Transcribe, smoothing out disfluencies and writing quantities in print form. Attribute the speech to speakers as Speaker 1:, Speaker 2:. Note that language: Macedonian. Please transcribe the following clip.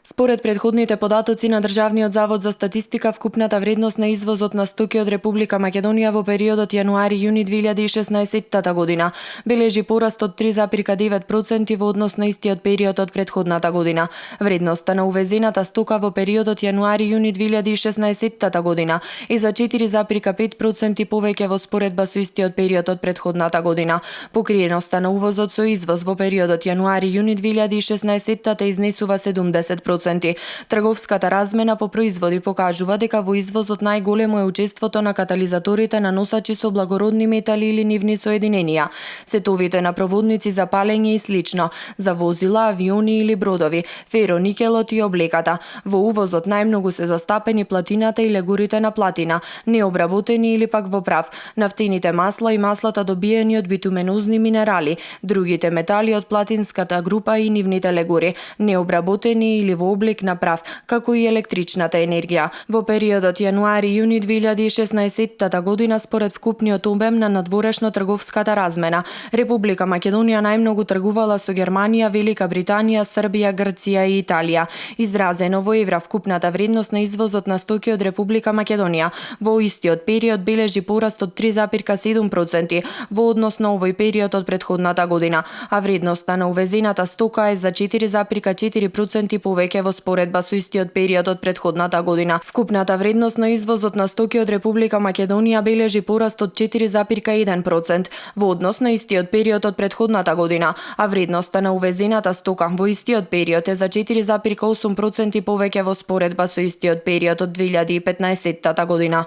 Speaker 1: Според претходните податоци на Државниот завод за статистика, вкупната вредност на извозот на стоки од Република Македонија во периодот јануари-јуни 2016 година бележи пораст од 3,9% во однос на истиот период од претходната година. Вредноста на увезената стока во периодот јануари-јуни 2016 година е за 4,5% повеќе во споредба со истиот период од претходната година. Покриеноста на увозот со извоз во периодот јануари-јуни 2016 изнесува 70%. Трговската размена по производи покажува дека во извозот најголемо е учеството на катализаторите на носачи со благородни метали или нивни соединенија, сетовите на проводници за палење и слично, за возила, авиони или бродови, фероникелот и облеката. Во увозот најмногу се застапени платината и легурите на платина, необработени или пак во прав, нафтените масла и маслата добиени од битуменозни минерали, другите метали од платинската група и нивните легури, необработени или во облик на прав, како и електричната енергија. Во периодот јануари-јуни 2016 година, според вкупниот обем на надворешно трговската размена, Република Македонија најмногу тргувала со Германија, Велика Британија, Србија, Грција и Италија. Изразено во евра, вкупната вредност на извозот на стоки од Република Македонија во истиот период бележи пораст од 3,7% во однос на овој период од претходната година, а вредноста на увезената стока е за 4,4% повеќе во споредба со истиот период од претходната година. Вкупната вредност на извозот на стоки од Република Македонија бележи пораст од 4,1% во однос на истиот период од претходната година, а вредноста на увезената стока во истиот период е за 4,8% повеќе во споредба со истиот период од 2015 година.